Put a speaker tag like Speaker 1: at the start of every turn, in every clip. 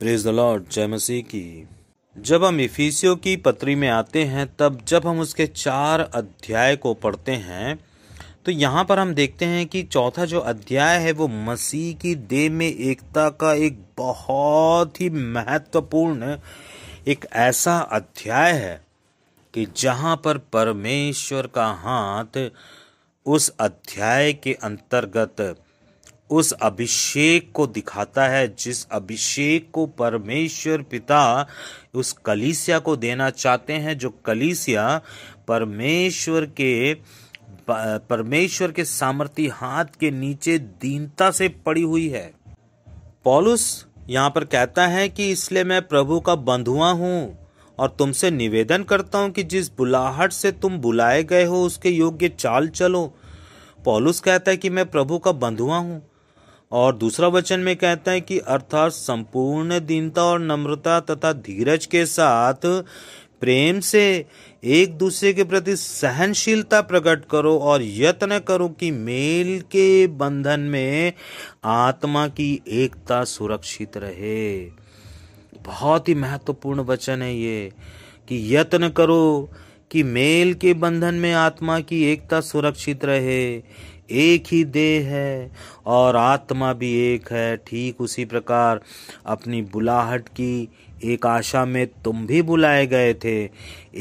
Speaker 1: Praise the Lord. जय मसीह की। जब हम इफिसियों की पत्री में आते हैं, तब जब हम उसके 4 अध्याय को पढ़ते हैं तो यहाँ पर हम देखते हैं कि चौथा जो अध्याय है वो मसीह की देह में एकता का एक बहुत ही महत्वपूर्ण एक ऐसा अध्याय है कि जहाँ पर परमेश्वर का हाथ उस अध्याय के अंतर्गत उस अभिषेक को दिखाता है, जिस अभिषेक को परमेश्वर पिता उस कलीसिया को देना चाहते हैं, जो कलीसिया परमेश्वर के सामर्थी हाथ के नीचे दीनता से पड़ी हुई है। पौलुस यहाँ पर कहता है कि इसलिए मैं प्रभु का बंधुआ हूँ और तुमसे निवेदन करता हूँ कि जिस बुलाहट से तुम बुलाए गए हो उसके योग्य चाल चलो। पौलुस कहता है कि मैं प्रभु का बंधुआ हूँ, और दूसरा वचन में कहता है कि अर्थात संपूर्ण दीनता और नम्रता तथा धीरज के साथ प्रेम से एक दूसरे के प्रति सहनशीलता प्रकट करो और यत्न करो कि मेल के बंधन में आत्मा की एकता सुरक्षित रहे। बहुत ही महत्वपूर्ण वचन है ये कि यत्न करो कि मेल के बंधन में आत्मा की एकता सुरक्षित रहे। एक ही देह है और आत्मा भी एक है, ठीक उसी प्रकार अपनी बुलाहट की एक आशा में तुम भी बुलाए गए थे।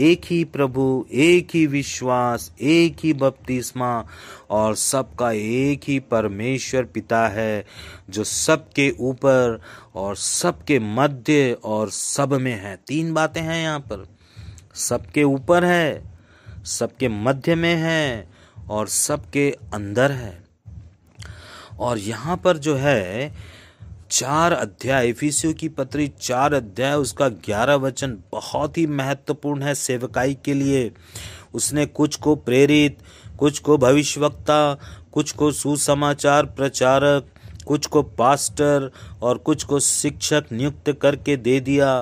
Speaker 1: एक ही प्रभु, एक ही विश्वास, एक ही बपतिस्मा और सबका एक ही परमेश्वर पिता है, जो सबके ऊपर और सबके मध्य और सब में है। 3 बातें हैं यहाँ पर। सबके ऊपर है, सबके मध्य में है और सबके अंदर है। और यहाँ पर जो है 4 अध्याय, इफिसियों की पत्री 4 अध्याय, उसका 11 वचन बहुत ही महत्वपूर्ण है सेवकाई के लिए। उसने कुछ को प्रेरित, कुछ को भविष्यवक्ता, कुछ को सुसमाचार प्रचारक, कुछ को पास्टर और कुछ को शिक्षक नियुक्त करके दे दिया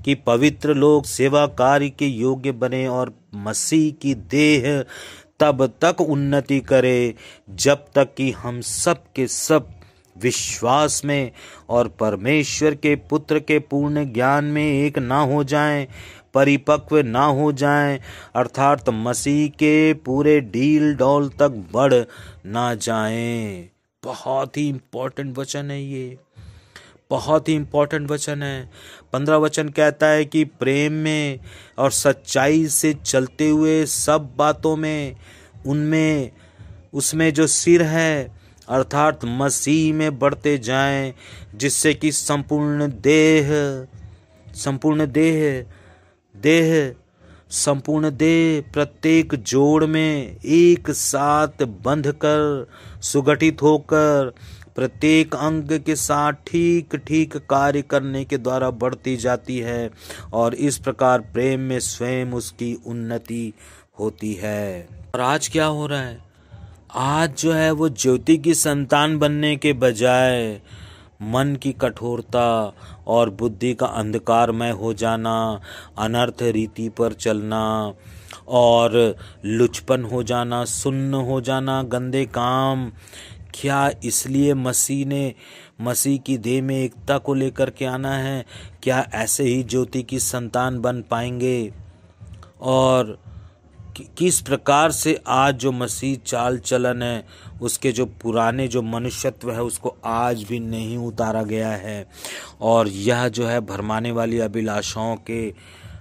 Speaker 1: कि पवित्र लोग सेवा कार्य के योग्य बने और मसीह की देह तब तक उन्नति करे जब तक कि हम सब के सब विश्वास में और परमेश्वर के पुत्र के पूर्ण ज्ञान में एक ना हो जाएं, परिपक्व ना हो जाएं, अर्थात मसीह के पूरे डील डौल तक बढ़ ना जाएं। बहुत ही इंपॉर्टेंट वचन है ये, बहुत ही इंपॉर्टेंट वचन है। 15 वचन कहता है कि प्रेम में और सच्चाई से चलते हुए सब बातों में उनमें उसमें जो सिर है अर्थात मसीह में बढ़ते जाएं, जिससे कि संपूर्ण देह प्रत्येक जोड़ में एक साथ बंधकर सुगठित होकर प्रत्येक अंग के साथ ठीक ठीक कार्य करने के द्वारा बढ़ती जाती है और इस प्रकार प्रेम में स्वयं उसकी उन्नति होती है। और आज क्या हो रहा है? आज जो है वो ज्योति की संतान बनने के बजाय मन की कठोरता और बुद्धि का अंधकारमय हो जाना, अनर्थ रीति पर चलना और लुचपन हो जाना, सुन्न हो जाना, गंदे काम। क्या इसलिए मसीह की देह में एकता को लेकर के आना है? क्या ऐसे ही ज्योति की संतान बन पाएंगे? और किस प्रकार से आज जो मसीह चाल चलन है उसके जो पुराने जो मनुष्यत्व है उसको आज भी नहीं उतारा गया है, और यह जो है भरमाने वाली अभिलाषाओं के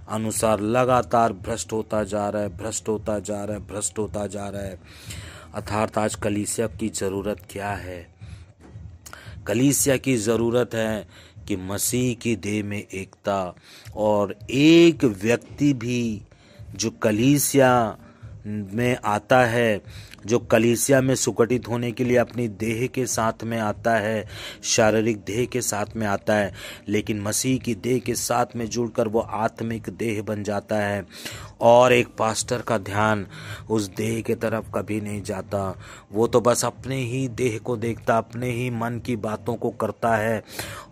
Speaker 1: अनुसार लगातार भ्रष्ट होता जा रहा है। अर्थात आज कलीसिया की ज़रूरत क्या है? कलीसिया की ज़रूरत है कि मसीह की देह में एकता, और एक व्यक्ति भी जो कलीसिया में आता है, जो कलीसिया में सुगठित होने के लिए अपनी देह के साथ में आता है, शारीरिक देह के साथ में आता है, लेकिन मसीह की देह के साथ में जुड़कर वो आत्मिक देह बन जाता है। और एक पास्टर का ध्यान उस देह के तरफ कभी नहीं जाता, वो तो बस अपने ही देह को देखता, अपने ही मन की बातों को करता है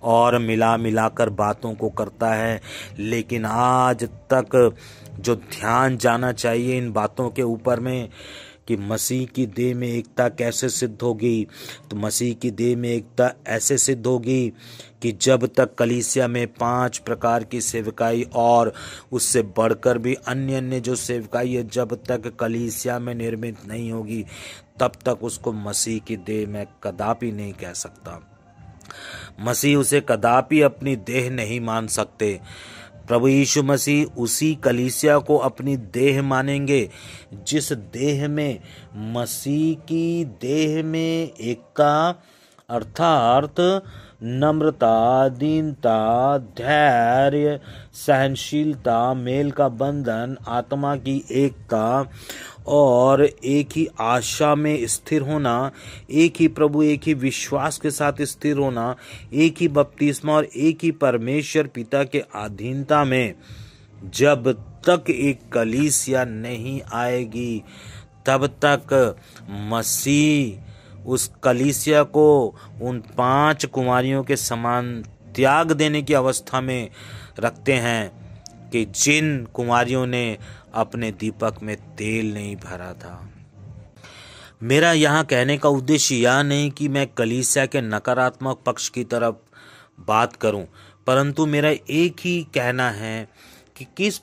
Speaker 1: और मिलाकर बातों को करता है। लेकिन आज तक जो ध्यान जाना चाहिए इन बातों के ऊपर में कि मसीह की देह में एकता कैसे सिद्ध होगी। तो मसीह की देह में एकता ऐसे सिद्ध होगी कि जब तक कलीसिया में 5 प्रकार की सेवकाई और उससे बढ़कर भी अन्य अन्य जो सेवकाई है, जब तक कलीसिया में निर्मित नहीं होगी, तब तक उसको मसीह की देह में कदापि नहीं कह सकता। मसीह उसे कदापि अपनी देह नहीं मान सकते। प्रभु यीशु मसीह उसी कलीसिया को अपनी देह मानेंगे जिस देह में मसीह की देह में एकता अर्थात नम्रता, दीनता, धैर्य, सहनशीलता, मेल का बंधन, आत्मा की एकता और एक ही आशा में स्थिर होना, एक ही प्रभु, एक ही विश्वास के साथ स्थिर होना, एक ही बपतिस्मा और एक ही परमेश्वर पिता के अधीनता में जब तक एक कलीसिया नहीं आएगी, तब तक मसीह उस कलीसिया को उन 5 कुमारियों के समान त्याग देने की अवस्था में रखते हैं कि जिन कुमारियों ने अपने दीपक में तेल नहीं भरा था। मेरा यहाँ कहने का उद्देश्य यह नहीं कि मैं कलीसिया के नकारात्मक पक्ष की तरफ बात करूं, परंतु मेरा एक ही कहना है कि किस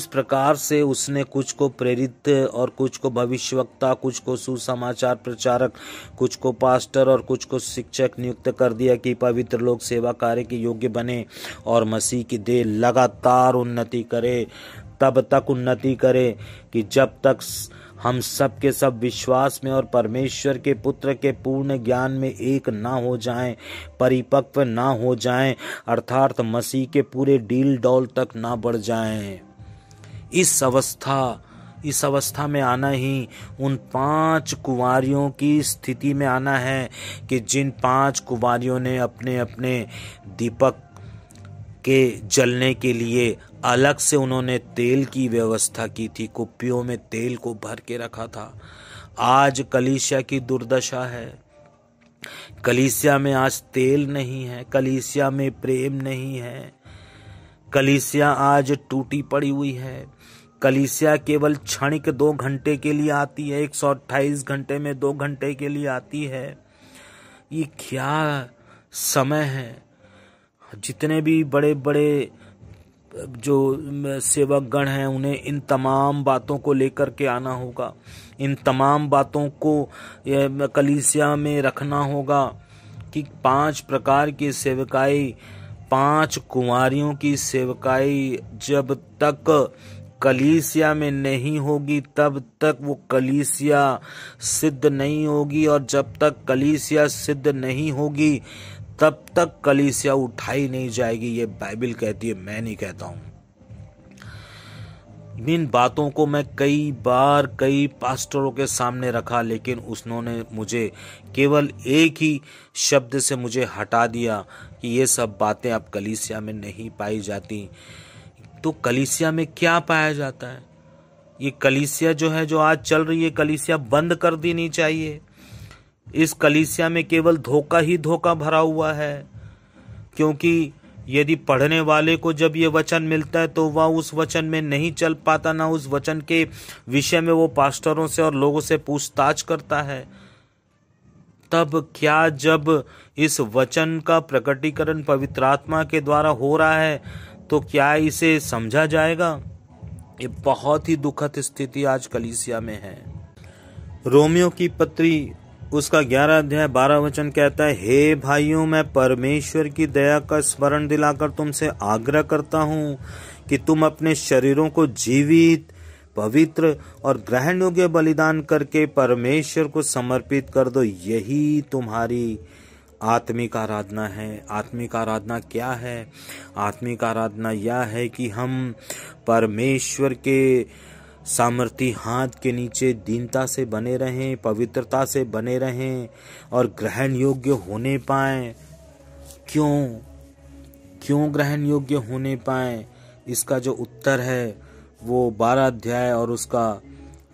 Speaker 1: प्रकार से उसने कुछ को प्रेरित और कुछ को भविष्यवक्ता, कुछ को सुसमाचार प्रचारक, कुछ को पास्टर और कुछ को शिक्षक नियुक्त कर दिया कि पवित्र लोग सेवा कार्य के योग्य बने और मसीह की देह लगातार उन्नति करे, तब तक उन्नति करे कि जब तक हम सब के सब विश्वास में और परमेश्वर के पुत्र के पूर्ण ज्ञान में एक ना हो जाएं, परिपक्व ना हो जाएं, अर्थात मसीह के पूरे डील डौल तक ना बढ़ जाएं। इस अवस्था में आना ही उन 5 कुंवारियों की स्थिति में आना है कि जिन 5 कुंवारियों ने अपने अपने दीपक के जलने के लिए अलग से उन्होंने तेल की व्यवस्था की थी, कुप्पियों में तेल को भर के रखा था। आज कलीसिया की दुर्दशा है। कलीसिया में आज तेल नहीं है, कलीसिया में प्रेम नहीं है, कलीसिया आज टूटी पड़ी हुई है। कलीसिया केवल क्षणिक 2 घंटे के लिए आती है, 128 घंटे में 2 घंटे के लिए आती है। ये क्या समय है। जितने भी बड़े बड़े जो सेवक गण हैं, उन्हें इन तमाम बातों को लेकर के आना होगा, इन तमाम बातों को कलीसिया में रखना होगा कि 5 प्रकार की सेवकाई, 5 कुंवारियों की सेवकाई जब तक कलीसिया में नहीं होगी, तब तक वो कलीसिया सिद्ध नहीं होगी, और जब तक कलीसिया सिद्ध नहीं होगी, तब तक कलीसिया उठाई नहीं जाएगी। ये बाइबल कहती है, मैं नहीं कहता हूं। इन बातों को मैं कई बार कई पास्टरों के सामने रखा, लेकिन उन्होंने मुझे केवल एक ही शब्द से मुझे हटा दिया कि ये सब बातें अब कलीसिया में नहीं पाई जाती। तो कलीसिया में क्या पाया जाता है? ये कलीसिया जो है, जो आज चल रही है, कलीसिया बंद कर देनी चाहिए। इस कलीसिया में केवल धोखा ही धोखा भरा हुआ है, क्योंकि यदि पढ़ने वाले को जब ये वचन मिलता है तो वह उस वचन में नहीं चल पाता, ना उस वचन के विषय में वो पास्टरों से और लोगों से पूछताछ करता है। तब क्या जब इस वचन का प्रकटीकरण पवित्र आत्मा के द्वारा हो रहा है, तो क्या इसे समझा जाएगा? ये बहुत ही दुखद स्थिति आज कलीसिया में है। रोमियो की पत्री उसका 11 अध्याय 12 वचन कहता है, हे भाइयों, मैं परमेश्वर की दया का स्मरण दिलाकर तुमसे आग्रह करता हूँ कि तुम अपने शरीरों को जीवित, पवित्र और ग्रहण योग्य बलिदान करके परमेश्वर को समर्पित कर दो। यही तुम्हारी आत्मिक आराधना है। आत्मिक आराधना क्या है? आत्मिक आराधना यह है कि हम परमेश्वर के सामर्थी हाथ के नीचे दीनता से बने रहें, पवित्रता से बने रहें और ग्रहण योग्य होने पाएं। क्यों ग्रहण योग्य होने पाएं? इसका जो उत्तर है वो 12 अध्याय और उसका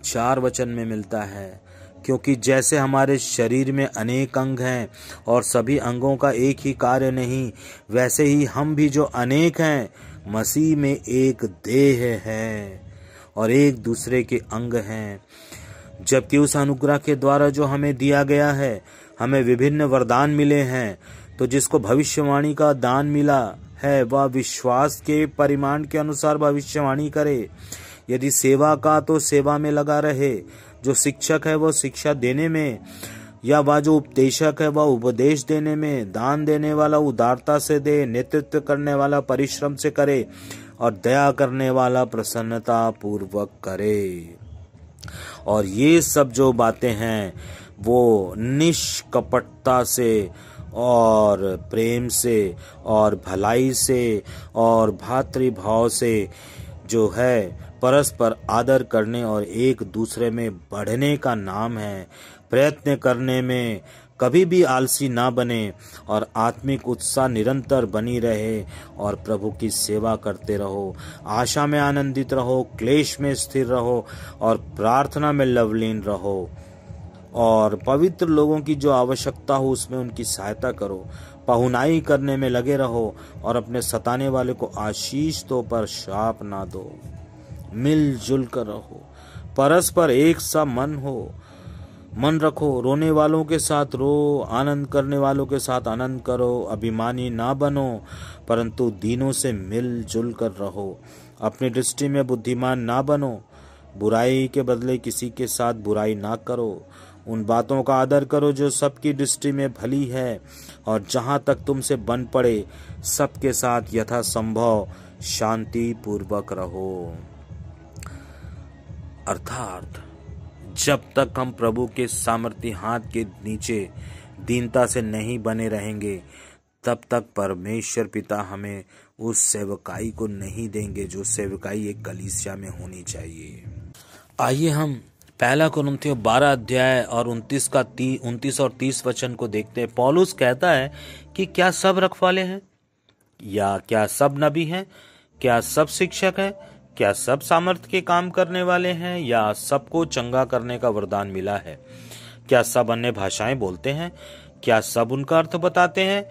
Speaker 1: 4 वचन में मिलता है। क्योंकि जैसे हमारे शरीर में अनेक अंग हैं और सभी अंगों का एक ही कार्य नहीं, वैसे ही हम भी जो अनेक हैं मसीह में एक देह है और एक दूसरे के अंग हैं। जबकि उस अनुग्रह के द्वारा जो हमें दिया गया है, हमें विभिन्न वरदान मिले हैं। तो जिसको भविष्यवाणी का दान मिला है वह विश्वास के परिमाण के अनुसार भविष्यवाणी करे। यदि सेवा का तो सेवा में लगा रहे। जो शिक्षक है वह शिक्षा देने में, या वह जो उपदेशक है वह उपदेश देने में। दान देने वाला उदारता से दे, नेतृत्व करने वाला परिश्रम से करे, और दया करने वाला प्रसन्नता पूर्वक करे। और ये सब जो बातें हैं वो निष्कपटता से और प्रेम से और भलाई से और भातृभाव से जो है परस्पर आदर करने और एक दूसरे में बढ़ने का नाम है। प्रयत्न करने में कभी भी आलसी ना बने और आत्मिक उत्साह निरंतर बनी रहे और प्रभु की सेवा करते रहो। आशा में आनंदित रहो, क्लेश में स्थिर रहो और प्रार्थना में लवलीन रहो। और पवित्र लोगों की जो आवश्यकता हो उसमें उनकी सहायता करो। पहुनाई करने में लगे रहो और अपने सताने वाले को आशीष दो पर श्राप ना दो। मिलजुल कर रहो, परस्पर एक सा मन रखो। रोने वालों के साथ रो, आनंद करने वालों के साथ आनंद करो। अभिमानी ना बनो परंतु दीनों से मिलजुल कर रहो। अपनी दृष्टि में बुद्धिमान ना बनो, बुराई के बदले किसी के साथ बुराई ना करो। उन बातों का आदर करो जो सबकी दृष्टि में भली है, और जहां तक तुमसे बन पड़े सबके साथ यथासंभव शांति पूर्वक रहो। अर्थात जब तक हम प्रभु के सामर्थी हाथ के नीचे दीनता से नहीं बने रहेंगे तब तक परमेश्वर पिता हमें उस सेवकाई को नहीं देंगे जो सेवकाई एक कलीसिया में होनी चाहिए। आइए हम पहला कुरिन्थियों 12 अध्याय और 29 और 30 वचन को देखते हैं। पौलुस कहता है कि क्या सब रखवाले हैं, या क्या सब नबी हैं, क्या सब शिक्षक हैं, क्या सब सामर्थ के काम करने वाले हैं, या सबको चंगा करने का वरदान मिला है? क्या सब अन्य भाषाएं बोलते हैं? क्या सब उनका अर्थ बताते हैं?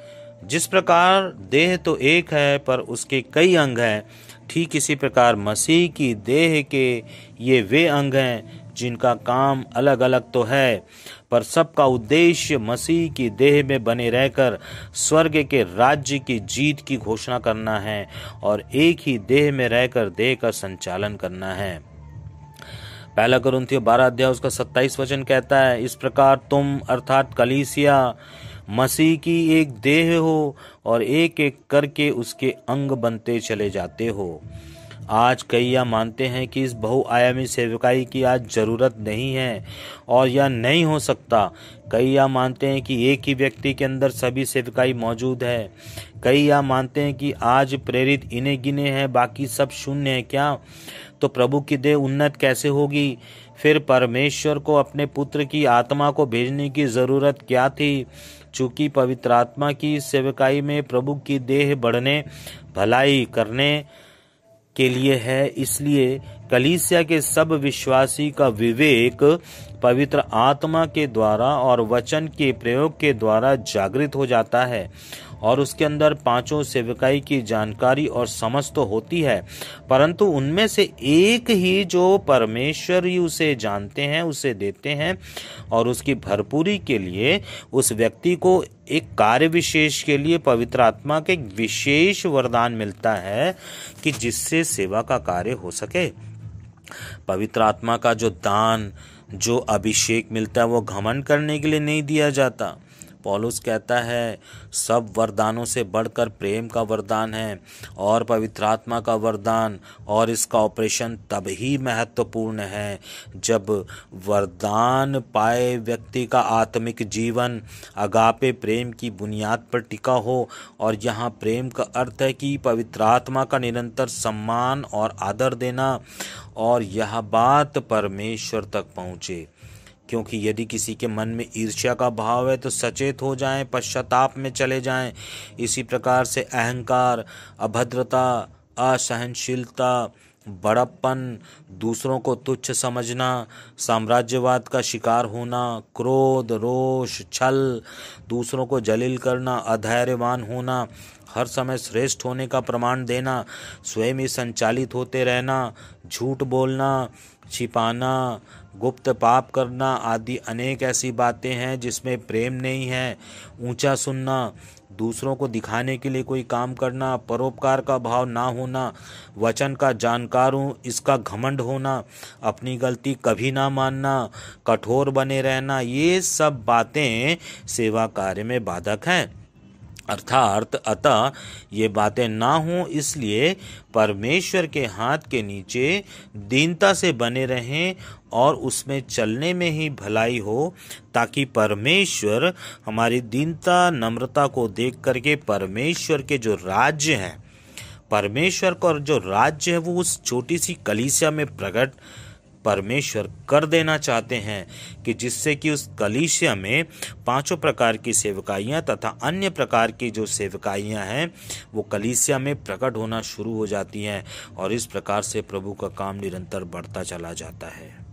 Speaker 1: जिस प्रकार देह तो एक है पर उसके कई अंग हैं, ठीक इसी प्रकार मसीह की देह के ये वे अंग हैं जिनका काम अलग अलग तो है, पर सबका उद्देश्य मसीह की देह में बने रहकर स्वर्ग के राज्य की जीत की घोषणा करना है और एक ही देह में रहकर देह का संचालन करना है। पहला कुरिन्थियों 12 अध्याय उसका 27 वचन कहता है, इस प्रकार तुम अर्थात कलीसिया मसीह की एक देह हो और एक एक करके उसके अंग बनते चले जाते हो। आज कई यह मानते हैं कि इस बहुआयामी सेवकाई की आज जरूरत नहीं है और यह नहीं हो सकता। कई यह मानते हैं कि एक ही व्यक्ति के अंदर सभी सेवकाई मौजूद है। कई यह मानते हैं कि आज प्रेरित इन्हें गिने हैं, बाकी सब शून्य है। क्या तो प्रभु की देह उन्नत कैसे होगी? फिर परमेश्वर को अपने पुत्र की आत्मा को भेजने की जरूरत क्या थी? चूंकि पवित्र आत्मा की सेवकाई में प्रभु की देह बढ़ने, भलाई करने के लिए है, इसलिए कलीसिया के सब विश्वासी का विवेक पवित्र आत्मा के द्वारा और वचन के प्रयोग के द्वारा जागृत हो जाता है और उसके अंदर पांचों सेवकाई की जानकारी और समझ तो होती है, परंतु उनमें से एक ही जो परमेश्वर ही उसे जानते हैं, उसे देते हैं और उसकी भरपूरी के लिए उस व्यक्ति को एक कार्य विशेष के लिए पवित्र आत्मा के एक विशेष वरदान मिलता है कि जिससे सेवा का कार्य हो सके। पवित्र आत्मा का जो दान, जो अभिषेक मिलता है वो घमंड करने के लिए नहीं दिया जाता। पौलुस कहता है सब वरदानों से बढ़कर प्रेम का वरदान है और पवित्र आत्मा का वरदान, और इसका ऑपरेशन तब ही महत्वपूर्ण है जब वरदान पाए व्यक्ति का आत्मिक जीवन अगापे प्रेम की बुनियाद पर टिका हो। और यहाँ प्रेम का अर्थ है कि पवित्र आत्मा का निरंतर सम्मान और आदर देना, और यह बात परमेश्वर तक पहुँचे। क्योंकि यदि किसी के मन में ईर्ष्या का भाव है तो सचेत हो जाएं, पश्चाताप में चले जाएं। इसी प्रकार से अहंकार, अभद्रता, असहनशीलता, बड़प्पन, दूसरों को तुच्छ समझना, साम्राज्यवाद का शिकार होना, क्रोध, रोष, छल, दूसरों को जलील करना, अधैर्यवान होना, हर समय श्रेष्ठ होने का प्रमाण देना, स्वयं ही संचालित होते रहना, झूठ बोलना, छिपाना, गुप्त पाप करना आदि अनेक ऐसी बातें हैं जिसमें प्रेम नहीं है। ऊंचा सुनना, दूसरों को दिखाने के लिए कोई काम करना, परोपकार का भाव ना होना, वचन का जानकार हूँ इसका घमंड होना, अपनी गलती कभी ना मानना, कठोर बने रहना, ये सब बातें सेवा कार्य में बाधक हैं। अतः ये बातें ना हों इसलिए परमेश्वर के हाथ के नीचे दीनता से बने रहें और उसमें चलने में ही भलाई हो, ताकि परमेश्वर हमारी दीनता नम्रता को देख करके परमेश्वर के जो राज्य हैं, परमेश्वर का जो राज्य है वो उस छोटी सी कलीसिया में प्रकट परमेश्वर कर देना चाहते हैं, कि जिससे कि उस कलीसिया में 5 प्रकार की सेवकाइयाँ तथा अन्य प्रकार की जो सेवकाइयाँ हैं वो कलीसिया में प्रकट होना शुरू हो जाती हैं और इस प्रकार से प्रभु का काम निरंतर बढ़ता चला जाता है।